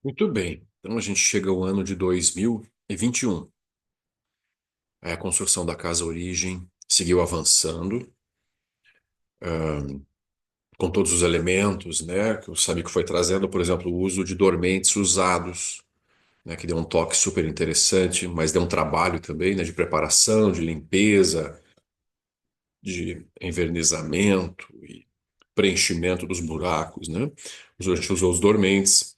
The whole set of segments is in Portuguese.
Muito bem. Então a gente chega ao ano de 2021. A construção da Casa Origem seguiu avançando, com todos os elementos, né, que o Samico foi trazendo, por exemplo, o uso de dormentes usados, né, que deu um toque super interessante, mas deu um trabalho também, né, de preparação, de limpeza, de envernizamento e preenchimento dos buracos, né? A gente usou os dormentes.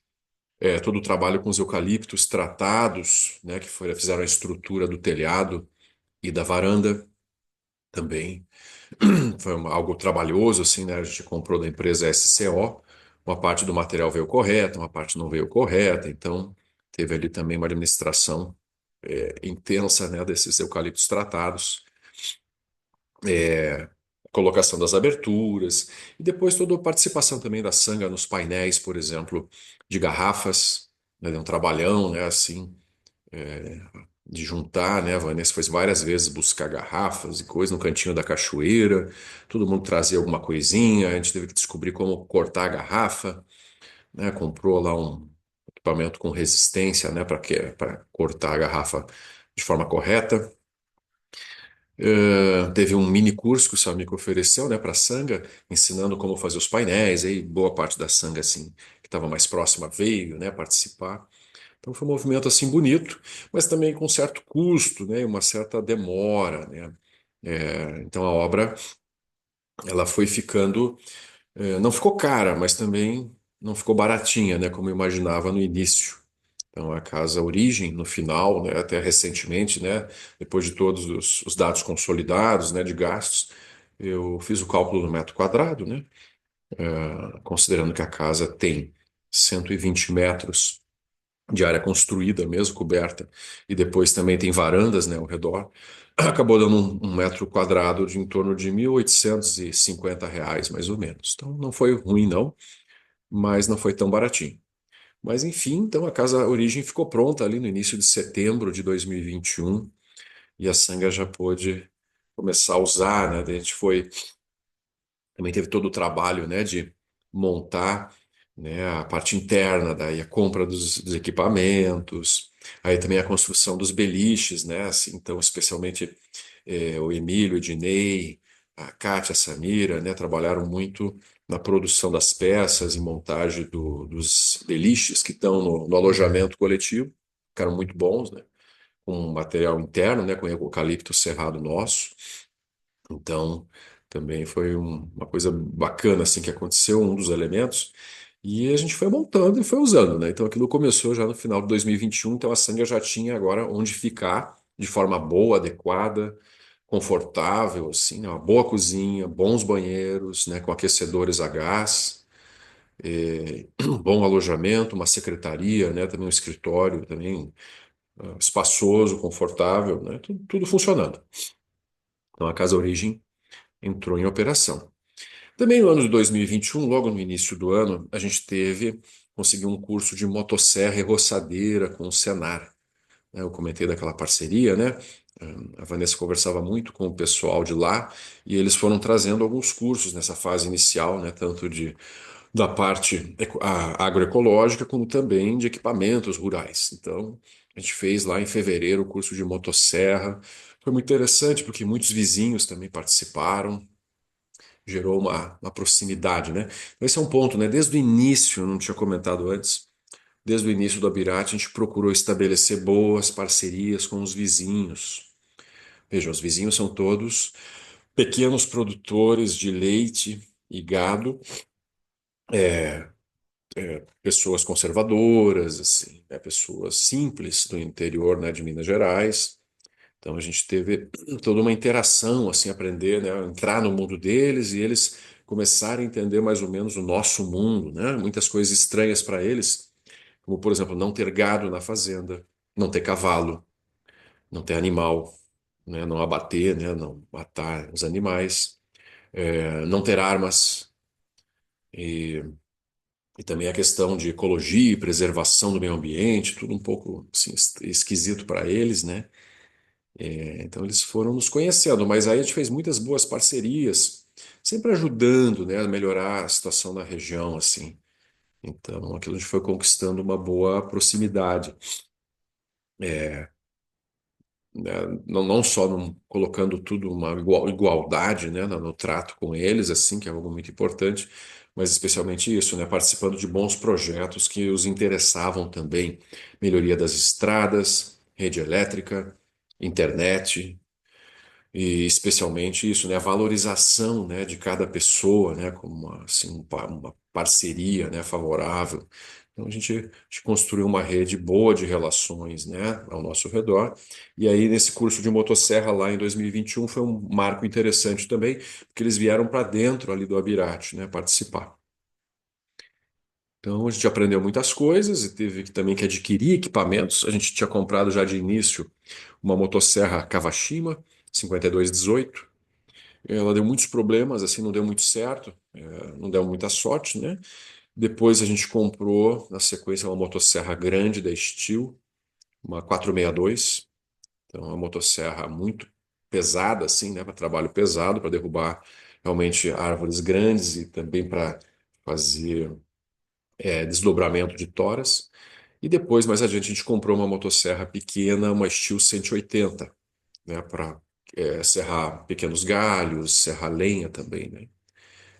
Todo o trabalho com os eucaliptos tratados, né, fizeram a estrutura do telhado e da varanda também. Foi algo trabalhoso, assim, né? A gente comprou da empresa SCO, uma parte do material veio correta, uma parte não veio correta, então teve ali também uma administração intensa, né, desses eucaliptos tratados, colocação das aberturas, e depois toda a participação também da Sanga nos painéis, por exemplo, de garrafas, né, deu um trabalhão, né, assim, de juntar, né? A Vanessa foi várias vezes buscar garrafas e coisas no cantinho da cachoeira. Todo mundo trazia alguma coisinha. A gente teve que descobrir como cortar a garrafa, né? Comprou lá um equipamento com resistência, né? Para cortar a garrafa de forma correta. Teve um mini curso que o Samico ofereceu, né, para Sanga, ensinando como fazer os painéis. Aí boa parte da Sanga, assim, que estava mais próxima veio, né, participar. Então foi um movimento assim bonito, mas também com certo custo, né, e uma certa demora, né? Então a obra ela foi ficando, não ficou cara, mas também não ficou baratinha, né, como eu imaginava no início. Então a casa Origem, no final, né, até recentemente, né, depois de todos os dados consolidados, né, de gastos, eu fiz o cálculo do metro quadrado, né, considerando que a casa tem 120 metros de área construída mesmo, coberta, e depois também tem varandas, né, ao redor, acabou dando um metro quadrado de em torno de R$ 1.850, mais ou menos. Então não foi ruim, não, mas não foi tão baratinho. Mas enfim, então a casa Origem ficou pronta ali no início de setembro de 2021 e a Sanga já pôde começar a usar, né? Daí a gente foi também teve todo o trabalho, né, de montar, né, a parte interna, daí a compra dos equipamentos, aí também a construção dos beliches, né, assim, então especialmente o Emílio, o Ednei, a Kátia, a Samira, né, trabalharam muito na produção das peças e montagem dos beliches que estão no alojamento coletivo, ficaram muito bons, né, com material interno, né, com eucalipto cerrado nosso. Então, também foi uma coisa bacana assim que aconteceu, um dos elementos. E a gente foi montando e foi usando, né? Então aquilo começou já no final de 2021, então a Sanga já tinha agora onde ficar de forma boa, adequada, confortável, assim, né? Uma boa cozinha, bons banheiros, né? Com aquecedores a gás, um bom alojamento, uma secretaria, né? Também um escritório, também espaçoso, confortável, né? Tudo funcionando. Então a Casa Origem entrou em operação. Também no ano de 2021, logo no início do ano, a gente conseguiu um curso de motosserra e roçadeira com o Senar, né? Eu comentei daquela parceria, né? A Vanessa conversava muito com o pessoal de lá e eles foram trazendo alguns cursos nessa fase inicial, né? Tanto da parte agroecológica como também de equipamentos rurais. Então, a gente fez lá em fevereiro o curso de motosserra. Foi muito interessante porque muitos vizinhos também participaram, gerou uma proximidade, né? Então, esse é um ponto, né? Desde o início, eu não tinha comentado antes, desde o início do Abirate, a gente procurou estabelecer boas parcerias com os vizinhos. Veja, os vizinhos são todos pequenos produtores de leite e gado, pessoas conservadoras, assim, né? Pessoas simples do interior, né, de Minas Gerais. Então a gente teve toda uma interação, assim, aprender, né, entrar no mundo deles e eles começarem a entender mais ou menos o nosso mundo, né? Muitas coisas estranhas para eles, como por exemplo, não ter gado na fazenda, não ter cavalo, não ter animal, né? Não abater, né? Não matar os animais, não ter armas e, e também a questão de ecologia e preservação do meio ambiente, tudo um pouco assim, esquisito para eles, né? Então eles foram nos conhecendo, mas aí a gente fez muitas boas parcerias, sempre ajudando, né, a melhorar a situação na região, assim. Então, aquilo a gente foi conquistando uma boa proximidade, né? Não só colocando tudo uma igualdade, né, no trato com eles, assim, que é algo muito importante, mas especialmente isso, né, participando de bons projetos que os interessavam também, melhoria das estradas, rede elétrica, internet. E especialmente isso, né, a valorização, né, de cada pessoa, né, como uma, assim, uma parceria, né, favorável. Então a gente construiu uma rede boa de relações, né, ao nosso redor. E aí nesse curso de motosserra lá em 2021 foi um marco interessante também, porque eles vieram para dentro ali do Abirate, né, participar. Então a gente aprendeu muitas coisas e teve também que adquirir equipamentos. A gente tinha comprado já de início uma motosserra Kawashima 5218. Ela deu muitos problemas, assim, não deu muito certo, não deu muita sorte, né? Depois a gente comprou, na sequência, uma motosserra grande da Steel, uma 462. Então, é uma motosserra muito pesada, assim, né? Para trabalho pesado, para derrubar realmente árvores grandes e também para fazer desdobramento de toras. E depois, mais adiante, a gente comprou uma motosserra pequena, uma Steel 180, né? Para serrar pequenos galhos, serrar lenha também, né?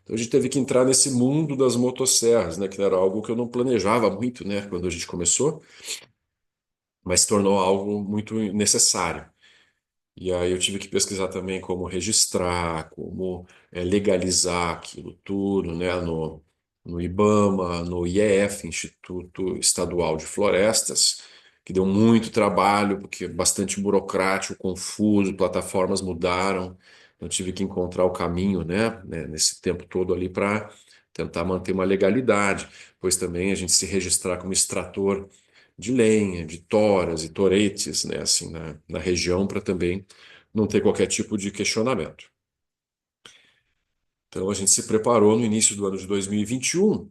Então a gente teve que entrar nesse mundo das motosserras, né, que era algo que eu não planejava muito, né, quando a gente começou, mas se tornou algo muito necessário. E aí eu tive que pesquisar também como registrar, como legalizar aquilo tudo, né, no IBAMA, no IEF, Instituto Estadual de Florestas, que deu muito trabalho, porque é bastante burocrático, confuso, plataformas mudaram. Eu tive que encontrar o caminho, né, nesse tempo todo ali para tentar manter uma legalidade, pois também a gente se registrar como extrator de lenha, de toras e toretes, né, assim, na região, para também não ter qualquer tipo de questionamento. Então a gente se preparou no início do ano de 2021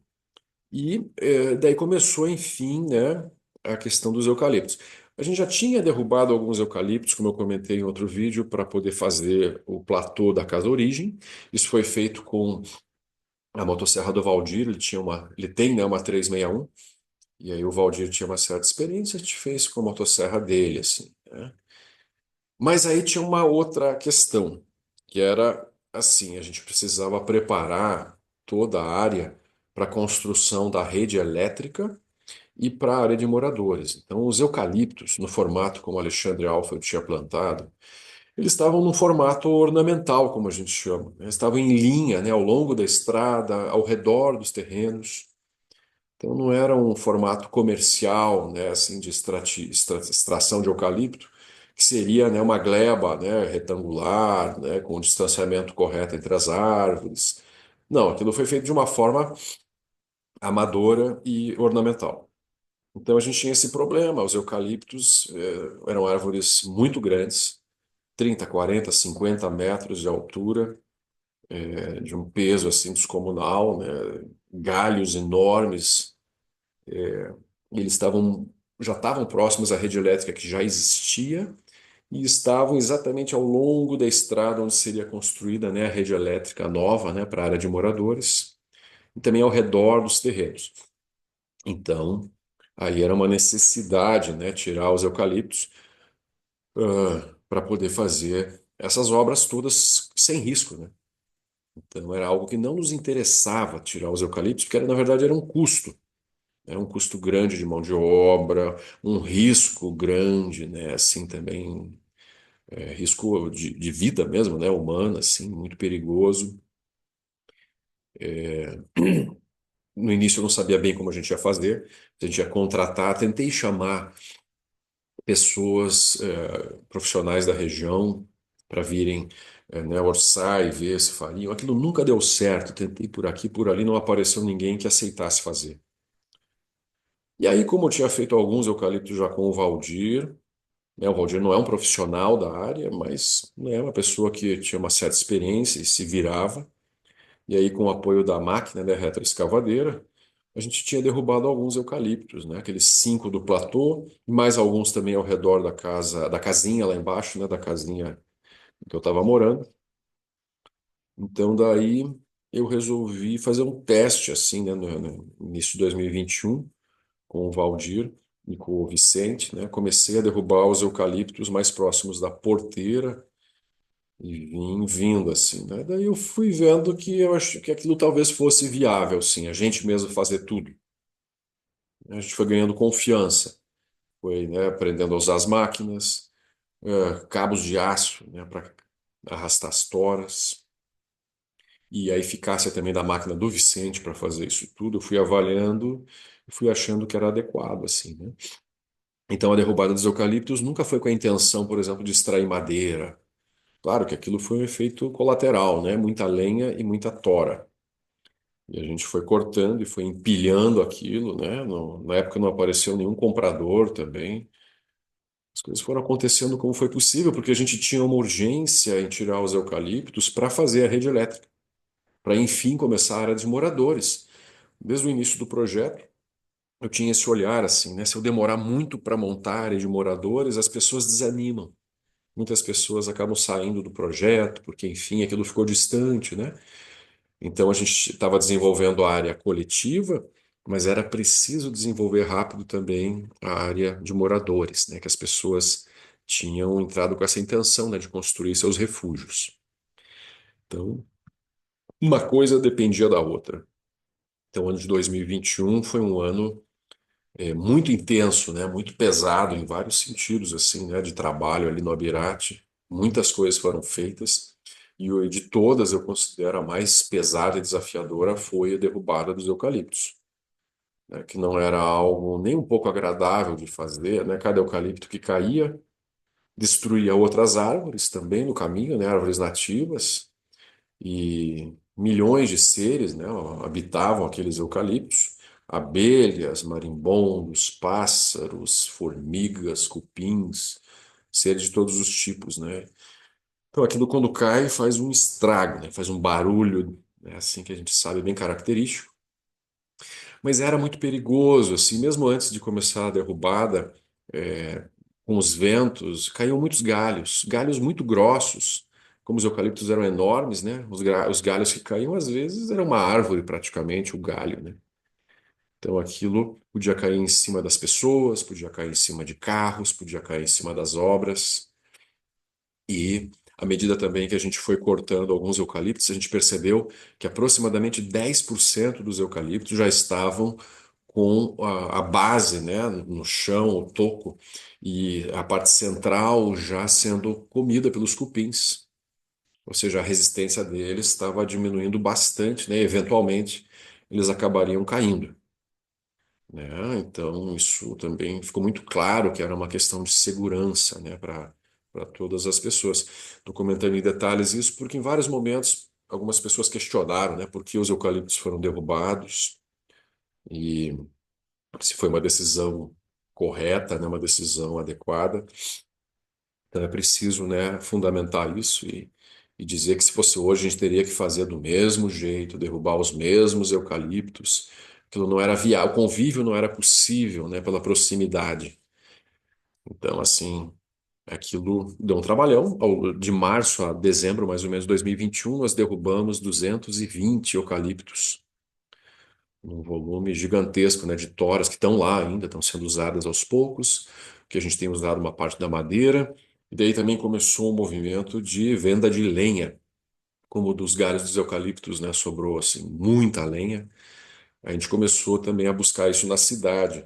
e daí começou, enfim, né, a questão dos eucaliptos. A gente já tinha derrubado alguns eucaliptos, como eu comentei em outro vídeo, para poder fazer o platô da casa origem. Isso foi feito com a motosserra do Valdir, ele tem, né, uma 361, e aí o Valdir tinha uma certa experiência, a gente fez com a motosserra dele, assim, né? Mas aí tinha uma outra questão, que era assim, a gente precisava preparar toda a área para a construção da rede elétrica e para a área de moradores. Então, os eucaliptos, no formato como Alexandre Alford tinha plantado, eles estavam num formato ornamental, como a gente chama, né? Estavam em linha, né, ao longo da estrada, ao redor dos terrenos. Então não era um formato comercial, né, assim, de extração de eucalipto, que seria, né, uma gleba, né, retangular, né, com o distanciamento correto entre as árvores. Não, aquilo foi feito de uma forma amadora e ornamental. Então a gente tinha esse problema. Os eucaliptos eram árvores muito grandes, 30, 40, 50 metros de altura, de um peso assim descomunal, né, galhos enormes. E eles já estavam próximos à rede elétrica que já existia e estavam exatamente ao longo da estrada onde seria construída, né, a rede elétrica nova, né, para a área de moradores e também ao redor dos terrenos. Então, aí era uma necessidade, né, tirar os eucaliptos para poder fazer essas obras todas sem risco, né? Então era algo que não nos interessava tirar os eucaliptos, porque na verdade era um custo. É um custo grande de mão de obra, um risco grande, né? Assim também, risco de vida mesmo, né? Humana, assim, muito perigoso. No início eu não sabia bem como a gente ia fazer, a gente ia contratar, tentei chamar pessoas, profissionais da região para virem, né, orçar e ver se fariam. Aquilo nunca deu certo, tentei por aqui, por ali, não apareceu ninguém que aceitasse fazer. E aí, como eu tinha feito alguns eucaliptos já com o Valdir, né? O Valdir não é um profissional da área, mas né, é uma pessoa que tinha uma certa experiência e se virava. E aí, com o apoio da máquina, da retroescavadeira, a gente tinha derrubado alguns eucaliptos, né? Aqueles 5 do platô, e mais alguns também ao redor da casa, da casinha lá embaixo, né? Da casinha que eu estava morando. Então, daí. eu resolvi fazer um teste assim, né, no início de 2021, com o Valdir e com o Vicente, né? Comecei a derrubar os eucaliptos mais próximos da porteira e vim vindo assim, né? Daí eu fui vendo que eu acho que aquilo talvez fosse viável, sim, a gente mesmo fazer tudo. A gente foi ganhando confiança, foi, né, aprendendo a usar as máquinas, cabos de aço, né, para arrastar as toras. E a eficácia também da máquina do Vicente para fazer isso tudo, eu fui avaliando e fui achando que era adequado, assim, né? Então a derrubada dos eucaliptos nunca foi com a intenção, por exemplo, de extrair madeira. Claro que aquilo foi um efeito colateral, né? Muita lenha e muita tora. E a gente foi cortando e foi empilhando aquilo, né? Na época não apareceu nenhum comprador também. As coisas foram acontecendo como foi possível, porque a gente tinha uma urgência em tirar os eucaliptos para fazer a rede elétrica, para enfim começar a área de moradores. Desde o início do projeto, eu tinha esse olhar assim, né? Se eu demorar muito para montar a área de moradores, as pessoas desanimam. Muitas pessoas acabam saindo do projeto, porque, enfim, aquilo ficou distante, né? Então a gente estava desenvolvendo a área coletiva, mas era preciso desenvolver rápido também a área de moradores, né? Que as pessoas tinham entrado com essa intenção, né, de construir seus refúgios. Então, uma coisa dependia da outra. Então, o ano de 2021 foi um ano muito intenso, né? Muito pesado em vários sentidos, assim, né? De trabalho ali no Abirate. Muitas coisas foram feitas e de todas eu considero a mais pesada e desafiadora foi a derrubada dos eucaliptos, né? Que não era algo nem um pouco agradável de fazer, né? Cada eucalipto que caía destruía outras árvores também no caminho, né? Árvores nativas e milhões de seres, né, habitavam aqueles eucaliptos, abelhas, marimbondos, pássaros, formigas, cupins, seres de todos os tipos, né? Então aquilo quando cai faz um estrago, né? Faz um barulho, né, assim que a gente sabe bem característico. Mas era muito perigoso, assim, mesmo antes de começar a derrubada, é, com os ventos, caíam muitos galhos, galhos muito grossos. Como os eucaliptos eram enormes, né? Os galhos que caíam, às vezes, era uma árvore praticamente, o galho, né? Então aquilo podia cair em cima das pessoas, podia cair em cima de carros, podia cair em cima das obras. E à medida também que a gente foi cortando alguns eucaliptos, a gente percebeu que aproximadamente 10% dos eucaliptos já estavam com a base, né, no chão, o toco, e a parte central já sendo comida pelos cupins. Ou seja, a resistência deles estava diminuindo bastante, né? Eventualmente, eles acabariam caindo, né? Então, isso também ficou muito claro que era uma questão de segurança, né, para todas as pessoas. Estou comentando em detalhes isso porque em vários momentos algumas pessoas questionaram, né, por que os eucaliptos foram derrubados e se foi uma decisão correta, né, uma decisão adequada. Então é preciso, né, fundamentar isso e dizer que se fosse hoje a gente teria que fazer do mesmo jeito, derrubar os mesmos eucaliptos. Aquilo não era viável, o convívio não era possível, né, pela proximidade. Então, assim, aquilo deu um trabalhão. De março a dezembro, mais ou menos, de 2021, nós derrubamos 220 eucaliptos, num volume gigantesco, né, de toras que estão lá ainda, estão sendo usadas aos poucos, que a gente tem usado uma parte da madeira. E daí também começou um movimento de venda de lenha, como dos galhos dos eucaliptos, né, sobrou assim muita lenha. A gente começou também a buscar isso na cidade.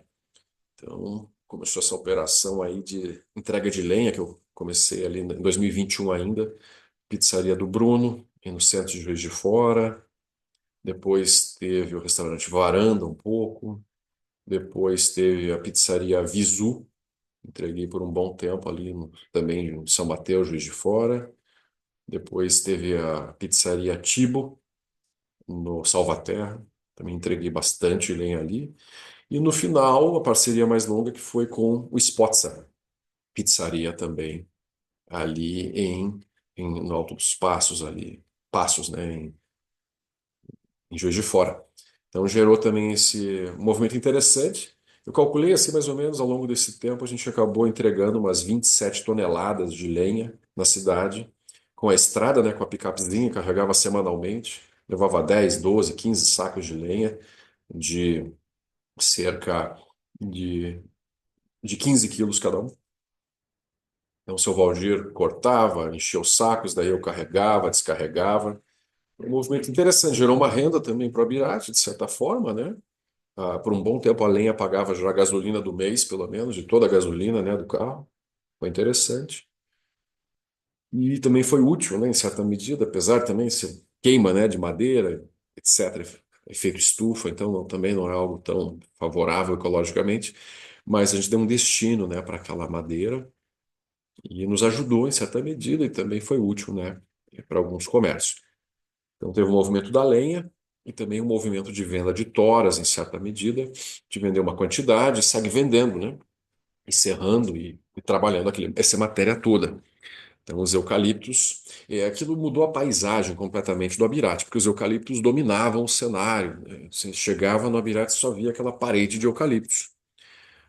Então, começou essa operação aí de entrega de lenha, que eu comecei ali em 2021 ainda, pizzaria do Bruno, e no centro de Juiz de Fora. Depois teve o restaurante Varanda um pouco. Depois teve a pizzaria Visu, entreguei por um bom tempo ali também em São Mateus, Juiz de Fora. Depois teve a pizzaria Tibo, no Salvaterra, também entreguei bastante lenha ali. E no final, a parceria mais longa que foi com o Spotza, pizzaria também, ali no Alto dos Passos, ali, Passos, né, em Juiz de Fora. Então gerou também esse movimento interessante. Eu calculei assim mais ou menos ao longo desse tempo a gente acabou entregando umas 27 toneladas de lenha na cidade, com a estrada, né, com a picapezinha, carregava semanalmente. levava 10, 12, 15 sacos de lenha de cerca de, de 15 quilos cada um. Então, o seu Valdir cortava, enchia os sacos, daí eu carregava, descarregava. Um movimento interessante, gerou uma renda também para o Abirate, de certa forma, né? Por um bom tempo a lenha pagava já a gasolina do mês, pelo menos, de toda a gasolina, né, do carro. Foi interessante. E também foi útil, né, em certa medida, apesar também se queima, né, de madeira, etc. Efeito estufa, então também não é algo tão favorável ecologicamente, mas a gente deu um destino, né, para aquela madeira e nos ajudou em certa medida e também foi útil, né, para alguns comércios. Então teve o movimento da lenha e também o movimento de venda de toras, em certa medida, de vender uma quantidade, segue vendendo, né, e serrando e trabalhando essa matéria toda. Então, os eucaliptos, aquilo mudou a paisagem completamente do Abirate, porque os eucaliptos dominavam o cenário, né? Você chegava no Abirate e só via aquela parede de eucaliptos.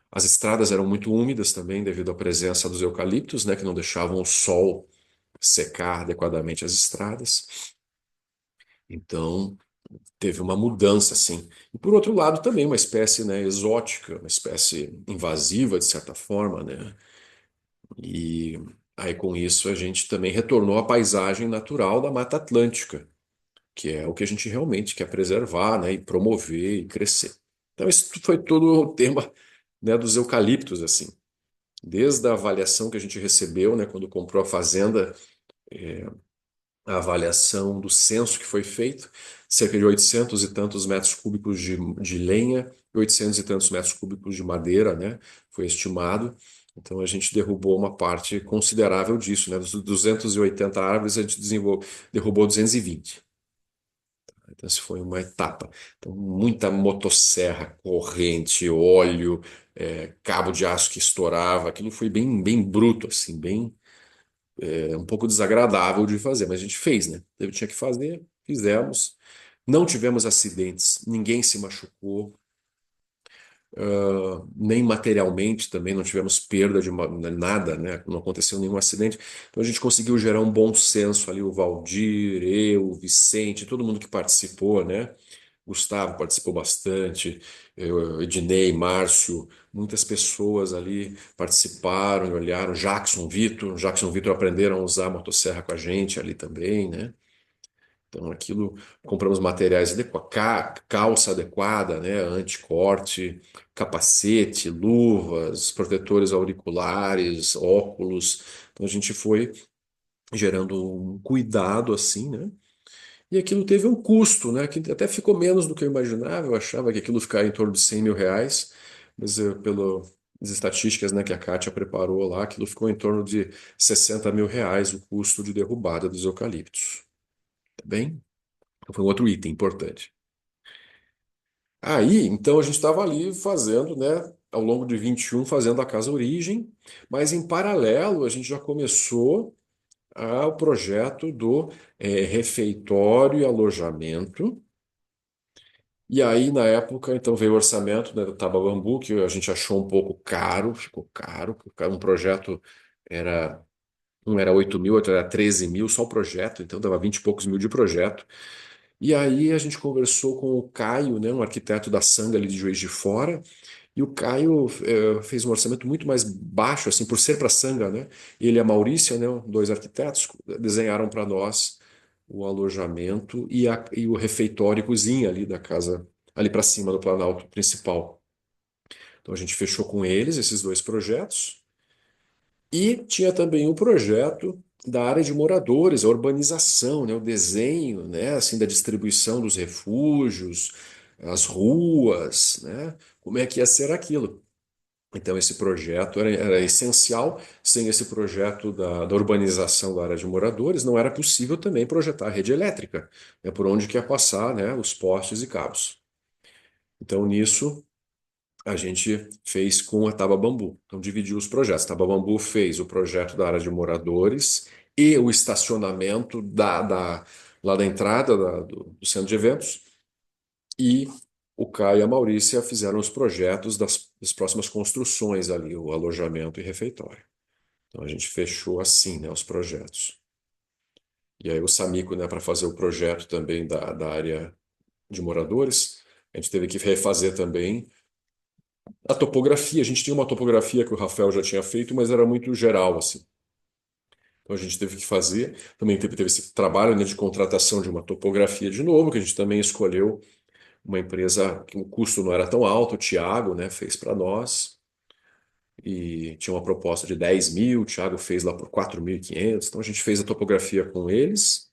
As estradas eram muito úmidas também, devido à presença dos eucaliptos, né, que não deixavam o sol secar adequadamente as estradas. Então, teve uma mudança, assim. E, por outro lado, também uma espécie, né, exótica, uma espécie invasiva, de certa forma, né? E aí, com isso, a gente também retornou à paisagem natural da Mata Atlântica, que é o que a gente realmente quer preservar, né, e promover e crescer. Então, isso foi todo o tema, né, dos eucaliptos, assim. Desde a avaliação que a gente recebeu, né, quando comprou a fazenda, a avaliação do censo que foi feito, cerca de 800 e tantos metros cúbicos de lenha e 800 e tantos metros cúbicos de madeira, né? Foi estimado. Então a gente derrubou uma parte considerável disso, né? Dos 280 árvores, a gente derrubou 220. Então, essa foi uma etapa. Então, muita motosserra, corrente, óleo, cabo de aço que estourava. Aquilo foi bem, bem bruto, assim, bem um pouco desagradável de fazer, mas a gente fez, né? Eu tinha que fazer, fizemos. Não tivemos acidentes, ninguém se machucou, nem materialmente também, não tivemos perda de nada, né? Não aconteceu nenhum acidente. Então a gente conseguiu gerar um bom senso ali, o Valdir, eu, o Vicente, todo mundo que participou, né? Gustavo participou bastante, Ednei, Márcio, muitas pessoas ali participaram e olharam. Jackson, Vitor aprenderam a usar a motosserra com a gente ali também, né? Então aquilo, compramos materiais adequados, calça adequada, né? Anticorte, capacete, luvas, protetores auriculares, óculos. Então a gente foi gerando um cuidado assim, né? E aquilo teve um custo, né? Que até ficou menos do que eu imaginava. Eu achava que aquilo ficaria em torno de 100 mil reais, mas pelas estatísticas, né, que a Kátia preparou lá, aquilo ficou em torno de 60 mil reais o custo de derrubada dos eucaliptos. Tá bem? Então, foi um outro item importante. Aí, então, a gente estava ali fazendo, né, ao longo de 21, fazendo a Casa Origem, mas em paralelo a gente já começou o projeto do refeitório e alojamento. E aí, na época, então veio o orçamento, né, do Taba Bambu, que a gente achou um pouco caro, ficou caro, porque um projeto era, um era 8 mil, outro era 13 mil, só o projeto, então dava 20 e poucos mil de projeto. E aí a gente conversou com o Caio, né, um arquiteto da Sanga ali de Juiz de Fora, e o Caio fez um orçamento muito mais baixo, assim, por ser para Sanga, né? Ele e a Maurícia, né, dois arquitetos, desenharam para nós o alojamento e o refeitório e cozinha ali da casa, ali para cima do Planalto principal. Então a gente fechou com eles esses dois projetos e tinha também o projeto da área de moradores, a urbanização, né, o desenho, né, assim, da distribuição dos refúgios, as ruas, né, como é que ia ser aquilo. Então, esse projeto era essencial. Sem esse projeto da urbanização da área de moradores, não era possível também projetar a rede elétrica, né, por onde que ia passar, né, os postes e cabos. Então, nisso, a gente fez com a Taba Bambu. Então, dividiu os projetos. A Taba Bambu fez o projeto da área de moradores e o estacionamento lá da entrada do centro de eventos. E o Caio e a Maurícia fizeram os projetos das próximas construções ali, o alojamento e refeitório. Então a gente fechou assim, né, os projetos. E aí o Samico, né, para fazer o projeto também da área de moradores, a gente teve que refazer também a topografia. A gente tinha uma topografia que o Rafael já tinha feito, mas era muito geral, assim. Então a gente teve que fazer. Também teve esse trabalho, né, de contratação de uma topografia de novo, que a gente também escolheu uma empresa que o custo não era tão alto, o Thiago, né, fez para nós. E tinha uma proposta de 10 mil, o Thiago fez lá por 4.500. Então a gente fez a topografia com eles,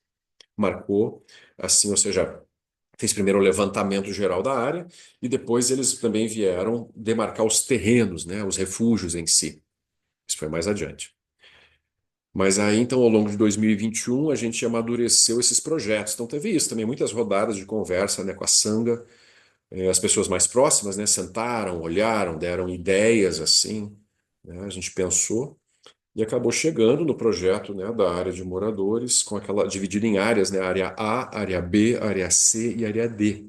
marcou assim, ou seja, fez primeiro o levantamento geral da área e depois eles também vieram demarcar os terrenos, né, os refúgios em si. Isso foi mais adiante. Mas aí, então, ao longo de 2021, a gente amadureceu esses projetos. Então, teve isso também, muitas rodadas de conversa, né, com a Sanga. As pessoas mais próximas, né, sentaram, olharam, deram ideias, assim, né, a gente pensou e acabou chegando no projeto, né, da área de moradores, com aquela dividida em áreas, né, área A, área B, área C e área D.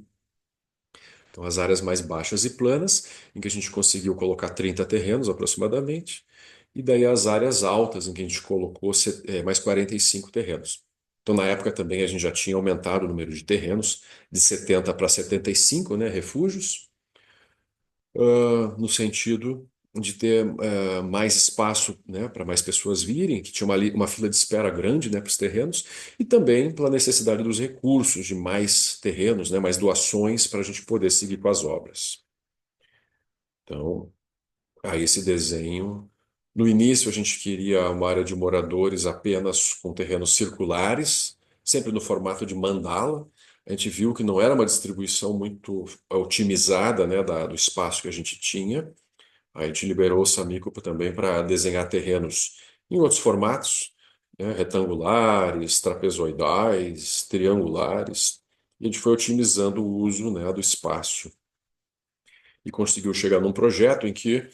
Então, as áreas mais baixas e planas, em que a gente conseguiu colocar 30 terrenos aproximadamente, e daí as áreas altas, em que a gente colocou mais 45 terrenos. Então, na época também a gente já tinha aumentado o número de terrenos, de 70 para 75, né, refúgios, no sentido de ter mais espaço, né, para mais pessoas virem, que tinha uma fila de espera grande, né, para os terrenos, e também pela necessidade dos recursos, de mais terrenos, né, mais doações para a gente poder seguir com as obras. Então, aí esse desenho. No início, a gente queria uma área de moradores apenas com terrenos circulares, sempre no formato de mandala. A gente viu que não era uma distribuição muito otimizada, né, do espaço que a gente tinha. A gente liberou o Samico também para desenhar terrenos em outros formatos, né, retangulares, trapezoidais, triangulares. E a gente foi otimizando o uso, né, do espaço e conseguiu chegar num projeto em que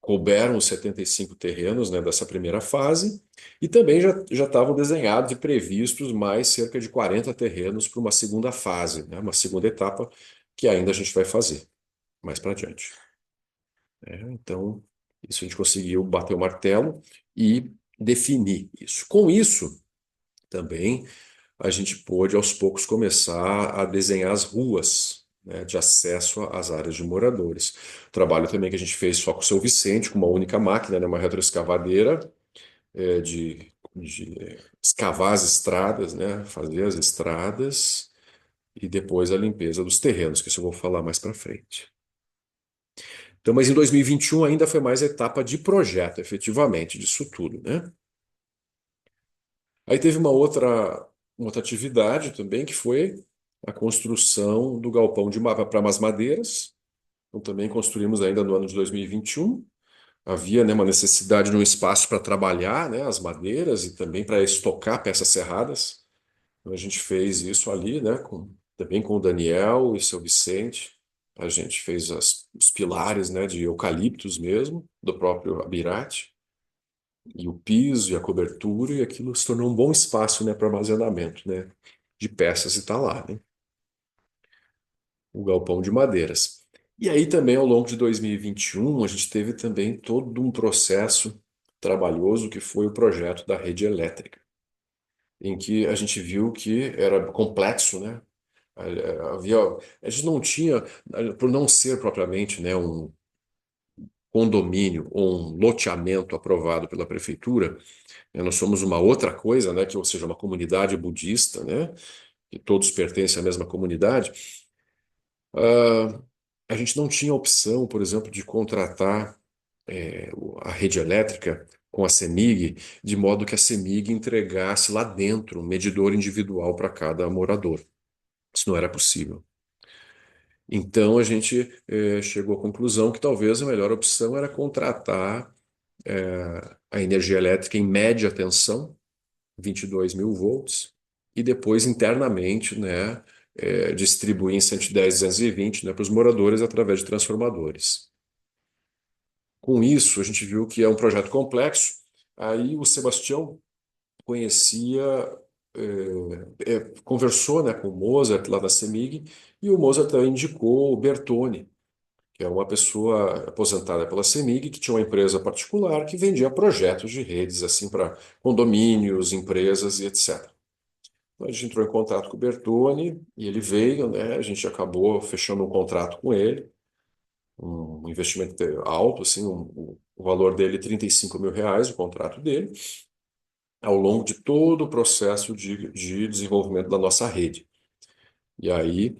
couberam os 75 terrenos, né, dessa primeira fase e também já estavam desenhados e previstos mais cerca de 40 terrenos para uma segunda fase, né, uma segunda etapa que ainda a gente vai fazer mais para adiante. Então, isso a gente conseguiu bater o martelo e definir isso. Com isso, também a gente pôde aos poucos começar a desenhar as ruas, né, de acesso às áreas de moradores. Trabalho também que a gente fez só com o seu Vicente, com uma única máquina, né, uma retroescavadeira, de escavar as estradas, né, fazer as estradas e depois a limpeza dos terrenos, que isso eu vou falar mais para frente. Então, mas em 2021 ainda foi mais a etapa de projeto, efetivamente, disso tudo, né? Aí teve uma outra atividade também, que foi a construção do galpão de para umas madeiras. Então, também construímos ainda no ano de 2021. Havia, né, uma necessidade de um espaço para trabalhar, né, as madeiras e também para estocar peças serradas. Então, a gente fez isso ali, né, também com o Daniel e seu Vicente. A gente fez os pilares, né, de eucaliptos mesmo, do próprio Abirate e o piso e a cobertura, e aquilo se tornou um bom espaço, né, para armazenamento, né, de peças e está lá, né, o galpão de madeiras. E aí também, ao longo de 2021, a gente teve também todo um processo trabalhoso que foi o projeto da rede elétrica, em que a gente viu que era complexo, né? Havia, a gente não tinha, por não ser propriamente, né, um condomínio ou um loteamento aprovado pela prefeitura, né? Nós somos uma outra coisa, né? Que, ou seja, uma comunidade budista, né? Que todos pertencem à mesma comunidade. Ah, a gente não tinha opção, por exemplo, de contratar a rede elétrica com a CEMIG, de modo que a CEMIG entregasse lá dentro um medidor individual para cada morador. Isso não era possível. Então a gente chegou à conclusão que talvez a melhor opção era contratar a energia elétrica em média tensão, 22 mil volts, e depois internamente, né, distribuir em 110, 220, né, para os moradores através de transformadores. Com isso, a gente viu que é um projeto complexo. Aí o Sebastião conhecia, conversou, né, com o Mozart lá da CEMIG, e o Mozart também indicou o Bertone, que é uma pessoa aposentada pela CEMIG que tinha uma empresa particular que vendia projetos de redes assim para condomínios, empresas e etc. Então, a gente entrou em contato com o Bertone e ele veio, né? A gente acabou fechando um contrato com ele, um investimento alto, assim, o valor dele R$ 35.000, o contrato dele, ao longo de todo o processo de desenvolvimento da nossa rede. E aí,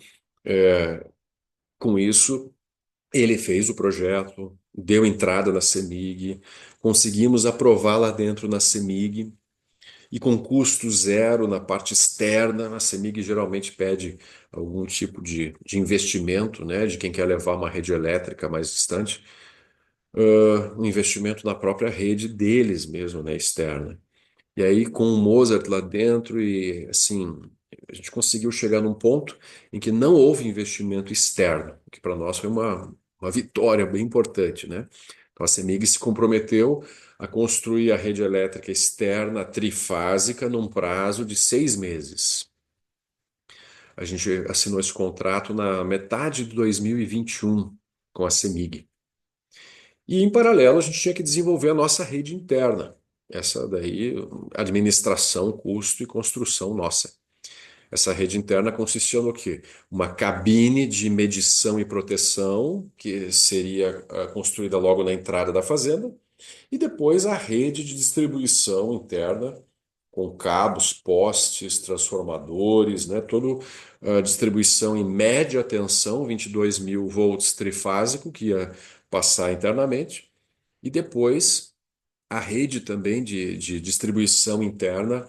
com isso, ele fez o projeto, deu entrada na CEMIG, conseguimos aprovar lá dentro na CEMIG, e com custo zero na parte externa. A CEMIG geralmente pede algum tipo de investimento, né, de quem quer levar uma rede elétrica mais distante, um investimento na própria rede deles mesmo, né, externa. E aí, com o Mozart lá dentro, e assim, a gente conseguiu chegar num ponto em que não houve investimento externo, que para nós foi uma vitória bem importante, né? Então, a CEMIG se comprometeu a construir a rede elétrica externa trifásica num prazo de 6 meses. A gente assinou esse contrato na metade de 2021 com a CEMIG. E, em paralelo, a gente tinha que desenvolver a nossa rede interna. Essa daí, administração, custo e construção nossa. Essa rede interna consistia no quê? Uma cabine de medição e proteção, que seria construída logo na entrada da fazenda, e depois a rede de distribuição interna, com cabos, postes, transformadores, né? Toda a distribuição em média tensão, 22 mil volts trifásico, que ia passar internamente, e depois a rede também de distribuição interna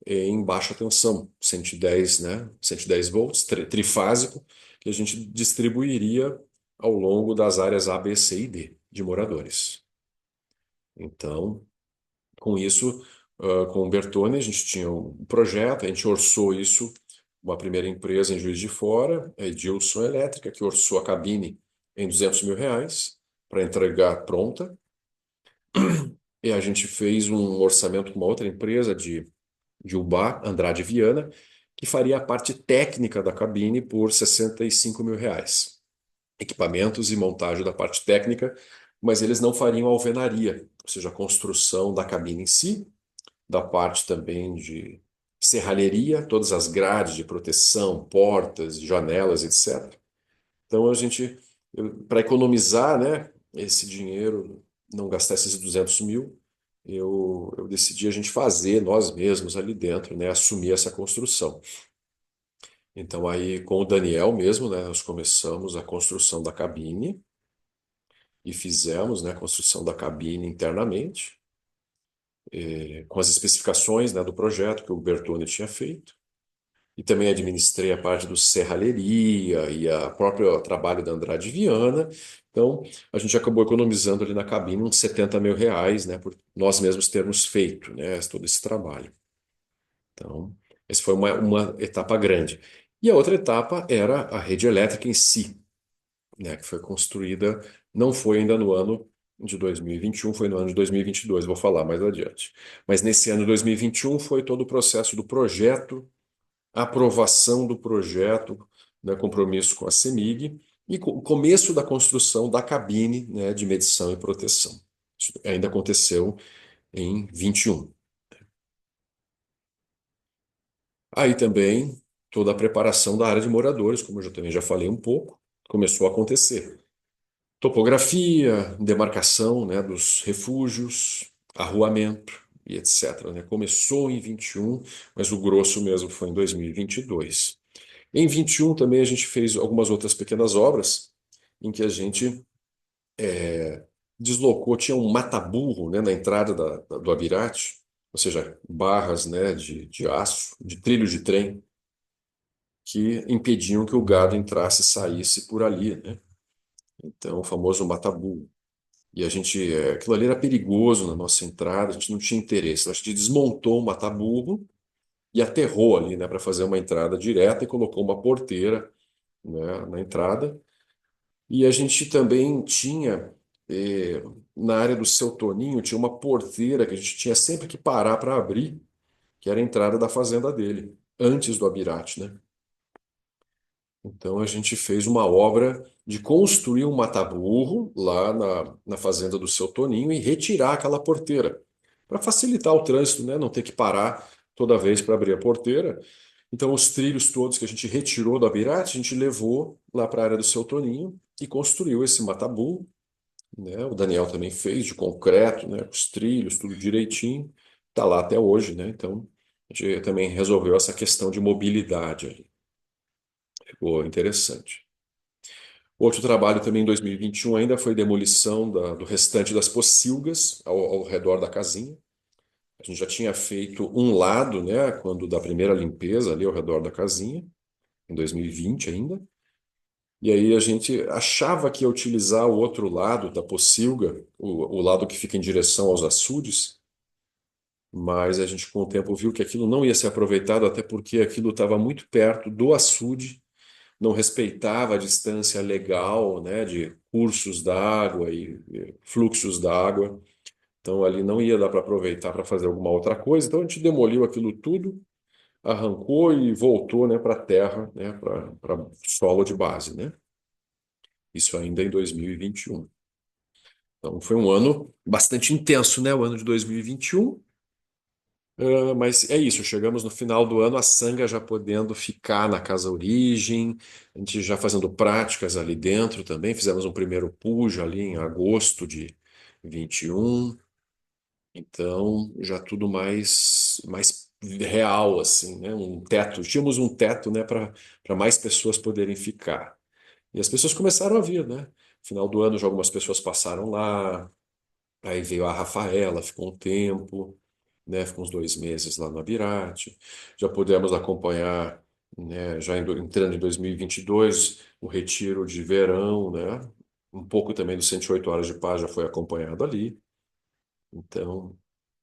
em baixa tensão, 110, né? 110 volts, trifásico, que a gente distribuiria ao longo das áreas A, B, C e D de moradores. Então, com isso, com o Bertone, a gente tinha um projeto, a gente orçou isso, uma primeira empresa em Juiz de Fora, a Edilson Elétrica, que orçou a cabine em R$ 200.000 para entregar pronta. E a gente fez um orçamento com uma outra empresa de Ubá, Andrade Viana, que faria a parte técnica da cabine por R$ 65.000. Equipamentos e montagem da parte técnica, mas eles não fariam a alvenaria, ou seja, a construção da cabine em si, da parte também de serralheria, todas as grades de proteção, portas, janelas, etc. Então a gente, para economizar, né, esse dinheiro, não gastar esses 200 mil, eu decidi a gente fazer nós mesmos ali dentro, né, assumir essa construção. Então aí com o Daniel mesmo, né, nós começamos a construção da cabine e fizemos, né, a construção da cabine internamente, com as especificações, né, do projeto que o Bertone tinha feito. E também administrei a parte do serralheria e a próprio trabalho da Andrade Viana. Então, a gente acabou economizando ali na cabine uns R$ 70.000, né, por nós mesmos termos feito, né, todo esse trabalho. Então, essa foi uma etapa grande. E a outra etapa era a rede elétrica em si, né, que foi construída, não foi ainda no ano de 2021, foi no ano de 2022, vou falar mais adiante. Mas nesse ano de 2021 foi todo o processo do projeto, aprovação do projeto, né, compromisso com a CEMIG e o começo da construção da cabine, né, de medição e proteção. Isso ainda aconteceu em 21. Aí também toda a preparação da área de moradores, como eu também já falei um pouco, começou a acontecer. Topografia, demarcação, né, dos refúgios, arruamento e etc., né? Começou em 21, mas o grosso mesmo foi em 2022. Em 21 também a gente fez algumas outras pequenas obras em que a gente deslocou, tinha um mata-burro, né, na entrada do Abirate, ou seja, barras, né, de aço, de trilho de trem, que impediam que o gado entrasse e saísse por ali, né? Então, o famoso mata-burro. E a gente, aquilo ali era perigoso na nossa entrada, a gente não tinha interesse. A gente desmontou o mata-burro e aterrou ali, né, para fazer uma entrada direta e colocou uma porteira, né, na entrada. E a gente também tinha, na área do Seu Toninho, tinha uma porteira que a gente tinha sempre que parar para abrir, que era a entrada da fazenda dele, antes do Abirate, né? Então a gente fez uma obra de construir um mataburro lá na fazenda do seu Toninho e retirar aquela porteira, para facilitar o trânsito, né? Não ter que parar toda vez para abrir a porteira. Então os trilhos todos que a gente retirou da Birate, a gente levou lá para a área do seu Toninho e construiu esse mataburro, né? O Daniel também fez de concreto, né? Os trilhos, tudo direitinho. Está lá até hoje, né? Então a gente também resolveu essa questão de mobilidade ali. Ficou interessante. Outro trabalho também em 2021 ainda foi demolição do restante das pocilgas ao redor da casinha. A gente já tinha feito um lado, né, quando da primeira limpeza ali ao redor da casinha, em 2020 ainda. E aí a gente achava que ia utilizar o outro lado da pocilga, o lado que fica em direção aos açudes, mas a gente com o tempo viu que aquilo não ia ser aproveitado, até porque aquilo estava muito perto do açude, não respeitava a distância legal, né, de cursos d'água e fluxos d'água. Então ali não ia dar para aproveitar para fazer alguma outra coisa. Então a gente demoliu aquilo tudo, arrancou e voltou, né, para a terra, né, para solo de base, né? Isso ainda em 2021. Então foi um ano bastante intenso, né, o ano de 2021. Mas é isso, chegamos no final do ano, a Sanga já podendo ficar na casa origem, a gente já fazendo práticas ali dentro também, fizemos um primeiro puja ali em agosto de 21, então já tudo mais real, assim, né? Um teto, tínhamos um teto, né, para mais pessoas poderem ficar. E as pessoas começaram a vir, né? Final do ano já algumas pessoas passaram lá, aí veio a Rafaela, ficou um tempo, né? Ficou uns 2 meses lá na Birate. Já pudemos acompanhar, né? Já entrando em 2022, o retiro de verão, né? Um pouco também do 108 Horas de Paz já foi acompanhado ali. Então,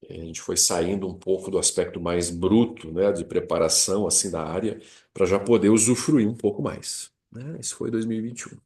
a gente foi saindo um pouco do aspecto mais bruto, né? De preparação, assim, da área, para já poder usufruir um pouco mais, né? Isso foi 2021.